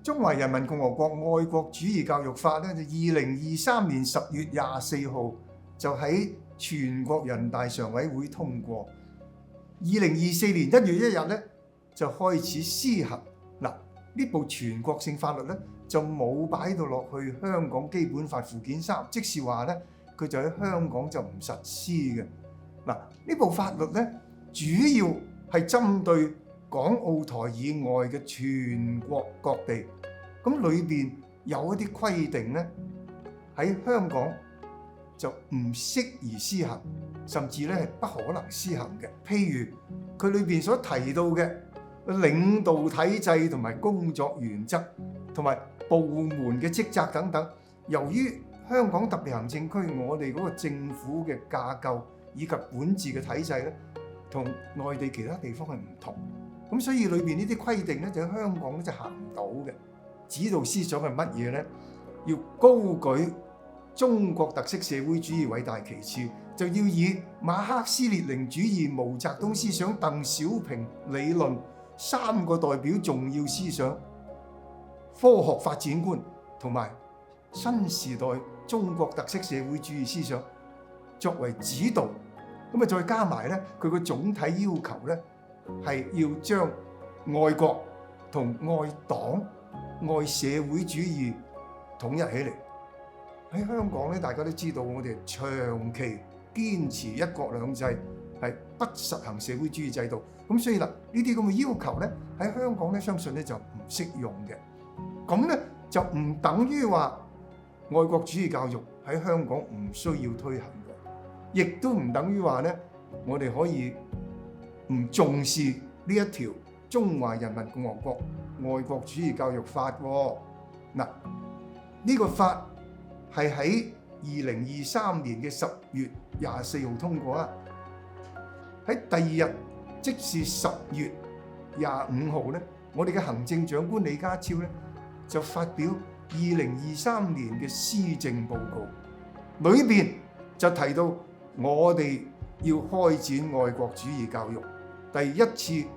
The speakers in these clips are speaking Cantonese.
中華人民共和國愛國主義教育法咧，就2023年10月24號就喺全國人大常委會通過。2024年1月1日咧就開始施行。嗱，呢部全國性法律咧就冇擺到落去香港基本法附件3，即是話咧佢就喺香港就唔實施嘅。嗱，呢部法律咧主要係針對港澳台以外嘅全國各地，咁裏邊有一啲規定咧喺香港就唔適宜施行，甚至咧係不可能施行嘅。譬如佢裏邊所提到嘅領導體制同埋工作原則同埋部門嘅職責等等，由於香港特別行政區我哋嗰個政府嘅架構以及管治嘅體制咧，同內地其他地方係唔同。咁所以裏邊呢啲規定咧，就喺香港咧就行唔到嘅。指導思想係乜嘢咧？要高舉中國特色社會主義偉大旗幟，就要以馬克思列寧主義、毛澤東思想、鄧小平理論3個代表重要思想、科學發展觀同埋新時代中國特色社會主義思想作為指導。咁啊，再加埋咧，佢個總體要求咧，係要將愛國同愛黨、愛社會主義統一起嚟。喺香港咧，大家都知道我哋長期堅持一國兩制，係不實行社會主義制度。咁所以啦，呢啲咁嘅要求咧，喺香港咧，相信咧就唔適用嘅。咁咧就唔等於話愛國主義教育喺香港唔需要推行嘅，亦都唔等於話咧我哋可以唔重視呢一條中華人民共和國愛國主義教育法喎。嗱，呢個法係喺2023年嘅10月24號通過啊。喺第二日，即是10月25號咧，我哋嘅行政長官李家超咧就發表2023年嘅施政報告，裏邊就提到我哋要開展愛國主義教育。第一次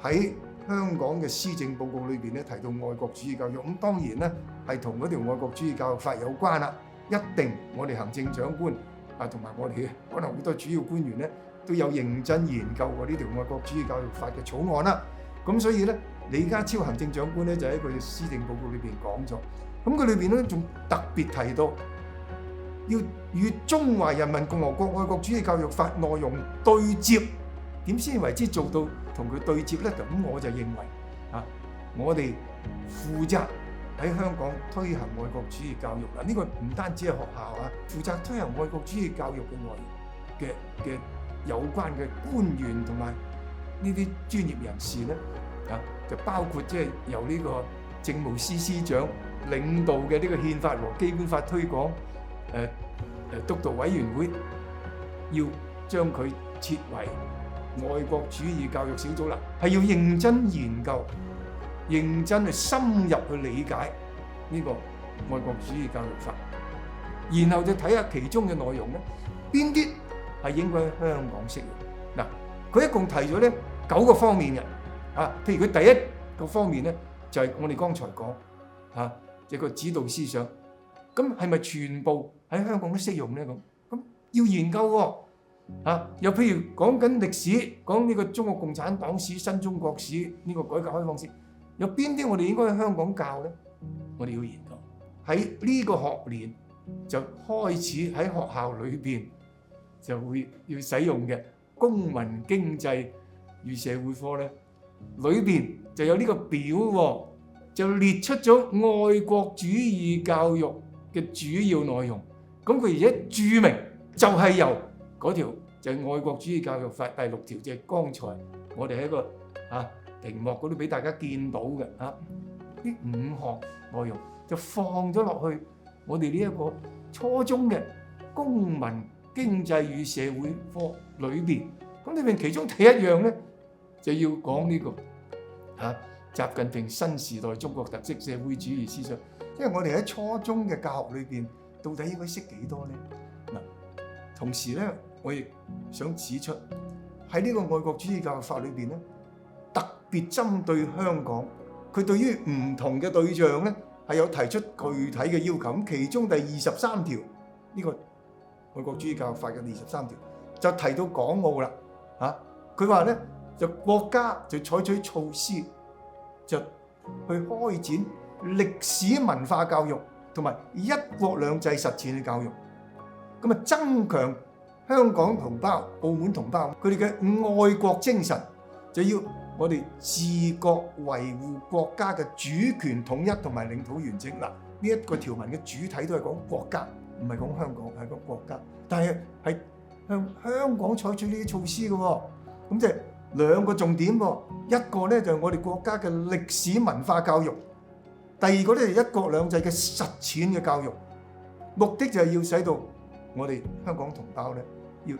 喺香港嘅施政報告裏邊咧提到愛國主義教育，咁當然咧係同嗰條愛國主義教育法有關啦。一定我哋行政長官啊同埋我哋可能好多主要官員咧都有認真研究過呢條愛國主義教育法嘅草案啦。咁所以咧，李家超行政長官咧就喺佢嘅施政報告裏邊講咗，咁佢裏邊咧仲特別提到要與中華人民共和國愛國主義教育法內容對接。點先為之做到同佢對接咧？咁我就認為啊，我哋負責喺香港推行愛國主義教育嗱，呢個唔單止係學校啊，負責推行愛國主義教育嘅內容嘅有關嘅官員同埋呢啲專業人士咧啊，就包括即係由呢個政務司司長領導嘅呢個憲法和基本法推廣督導委員會，要將佢設為愛國主義教育小組啦，係要認真研究、認真去深入去理解呢個愛國主義教育法，然後就睇下其中嘅內容咧，邊啲係應該喺香港適用。嗱，佢一共提咗咧9個方面嘅啊，譬如佢第一個方面咧就係我哋剛才講啊，一個指導思想，咁係咪全部喺香港都適用咧？咁要研究喎。又譬如講緊歷史，講呢個中國共產黨史、新中國史，呢個改革開放史，有邊啲我哋應該喺香港教呢？我哋要研究。喺呢個學年就開始喺學校裏邊就會要使用嘅公民經濟與社會科呢，裏邊就有呢個表喎，就列出咗愛國主義教育嘅主要內容。咁佢而家註明就係由嗰條就係愛國主義教育法第6條，就係剛才我哋喺個屏幕嗰度俾大家見到嘅呢5項內容就放咗落去我哋呢一個初中嘅公民經濟與社會科裏邊。咁裏面其中第一樣咧就要講呢個習近平新時代中國特色社會主義思想。因為我哋喺初中嘅教學裏邊，到底應該識幾多咧？嗱，同時咧，我亦想指出喺呢個愛國主義教育法裏邊咧，特別針對香港佢對於唔同嘅對象咧係有提出具體嘅要求。咁其中第23條呢個愛國主義教育法嘅23條就提到港澳啦嚇。佢話咧就國家就採取措施就去開展歷史文化教育同埋一國兩制實踐嘅教育，咁啊增強香港同胞、澳門同胞佢哋嘅愛國精神，就要我哋自覺維護國家嘅主權統一同埋領土完整。嗱，呢一個條文嘅主體都係講國家，唔係講香港，係講國家。但係係向香港採取呢啲措施嘅喎，咁即係兩個重點喎。一個咧就係我哋國家嘅歷史文化教育，第二個咧就係一國兩制嘅實踐嘅教育，目的就係要使到我哋香港同胞咧要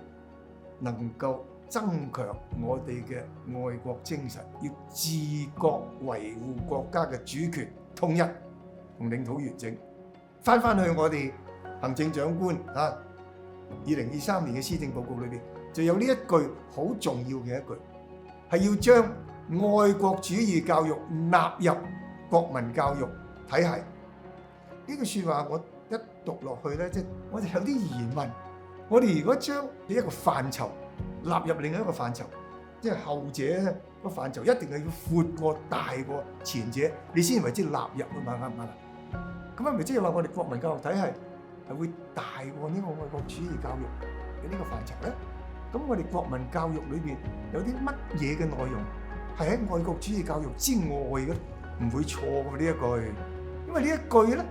能夠增強我哋嘅愛國精神，要自覺維護國家嘅主權統一同領土完整。翻去我哋行政長官2023年嘅施政報告裏邊就有呢一句好重要嘅一句，係要將愛國主義教育納入國民教育體系。呢句説話我一讀落去咧，即係我哋有啲疑問。我哋如果將呢一個範疇納入另一個範疇，即係後者咧個範疇一定係要闊過大過前者，你先為之納入啊嘛，啱唔啱啊？咁係咪即係話我哋國民教育體系係會大過呢個愛國主義教育嘅呢個範疇咧？咁我哋國民教育裏邊有啲乜嘢嘅內容係喺愛國主義教育之外嘅？唔會錯嘅呢一句，因為呢一句咧，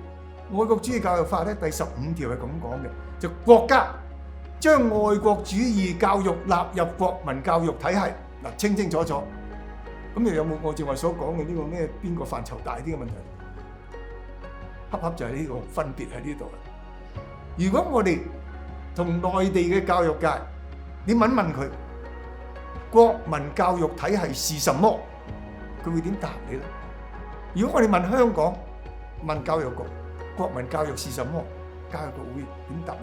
愛國主義教育法咧第15條係咁講嘅，就國家將愛國主義教育納入國民教育體系，嗱，清清楚楚。咁又有冇我正話所講嘅呢個咩邊個範疇大啲嘅問題？恰恰就係呢個分別喺呢度啦。如果我哋同內地嘅教育界，你問佢國民教育體系是什麼，佢會點答你咧？如果我哋問香港，問教育局國民教育是什麼，教育局會點答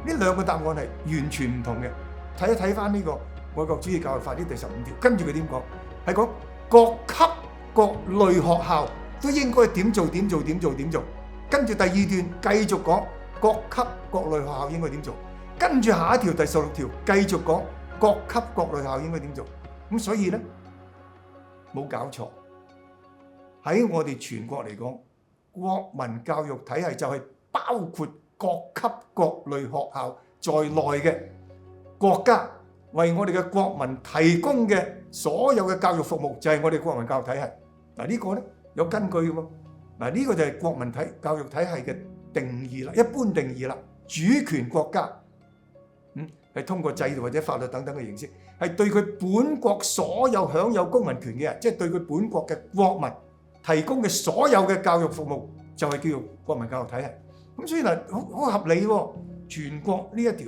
你？呢兩個答案係完全唔同嘅。睇一睇翻呢個愛國主義教育法呢第15條，跟住佢點講？係講各級各類學校都應該點做。跟住第二段繼續講各級各類學校應該點做。跟住下一條第16條繼續講各級各類學校應該點做。咁所以咧冇搞錯，喺我哋全國嚟講，國民教育體系就係包括各級各類學校在內嘅國家為我哋嘅國民提供嘅所有嘅教育服務，就係我哋國民教育體系。嗱，呢個咧有根據嘅喎。嗱，呢個就係國民教育體系嘅定義啦，一般定義啦。主權國家係通過制度或者法律等等嘅形式，係對佢本國所有享有公民權嘅人，即係對佢本國嘅國民提供嘅所有嘅教育服務，就係叫做國民教育體系。咁所以嗱，好合理喎。全國呢一條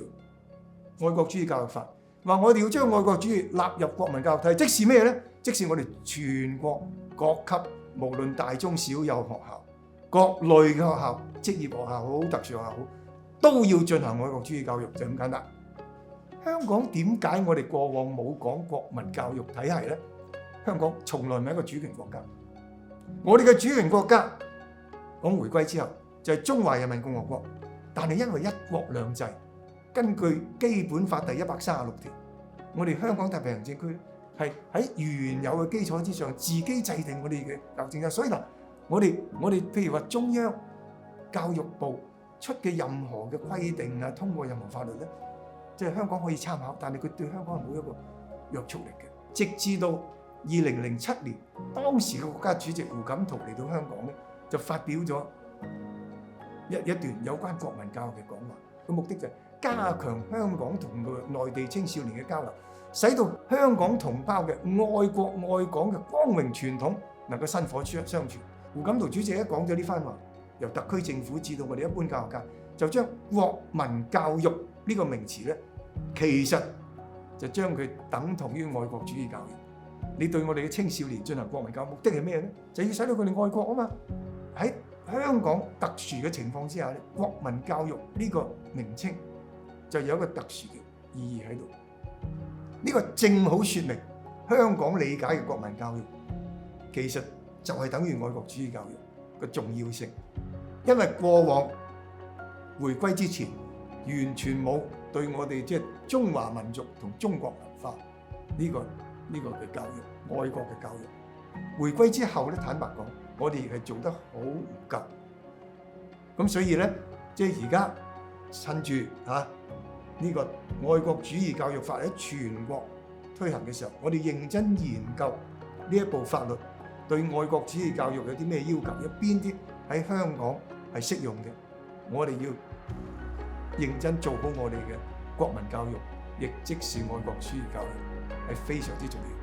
愛國主義教育法話，我哋要將愛國主義納入國民教育體系，即是咩咧？即是我哋全國各級，無論大中小幼學校、各類嘅學校、職業學校好、特殊學校好，都要進行愛國主義教育，就咁簡單。香港點解我哋過往冇講國民教育體系咧？香港從來唔係一個主權國家。我哋嘅主權國家講回歸之後就係中華人民共和國，但係因為一國兩制，根據基本法第136條，我哋香港特別行政區係喺原有嘅基礎之上自己制定我哋嘅教育政策。所以嗱，我哋譬如話中央教育部出嘅任何嘅規定啊，通過任何法律咧，即係香港可以參考，但係佢對香港係冇一個約束力嘅。直至到2007年，當時嘅國家主席胡錦濤嚟到香港咧，就發表咗一段有關國民教育嘅講話。個目的就係加強香港同內地青少年嘅交流，使到香港同胞嘅愛國愛港嘅光榮傳統能夠薪火相傳。胡錦濤主席一講咗呢番話，由特區政府至到我哋一般教育界，就將國民教育呢個名詞咧，其實就將佢等同於愛國主義教育。你對我哋嘅青少年進行國民教育，目的係咩咧？就要使到佢哋愛國啊嘛。喺香港特殊嘅情況之下咧，國民教育呢個名稱就有一個特殊嘅意義喺度。呢個正好説明香港理解嘅國民教育，其實就係等於愛國主義教育嘅重要性，因為過往回歸之前完全冇對我哋即係中華民族同中國文化呢個嘅教育，愛國嘅教育。回歸之後咧，坦白講，我哋亦係做得好唔夠。咁所以咧，即係而家趁住呢個愛國主義教育法喺全國推行嘅時候，我哋認真研究呢一部法律對愛國主義教育有啲咩要求，有邊啲喺香港係適用嘅，我哋要認真做好我哋嘅國民教育，亦即是愛國主義教育，係非常之重要。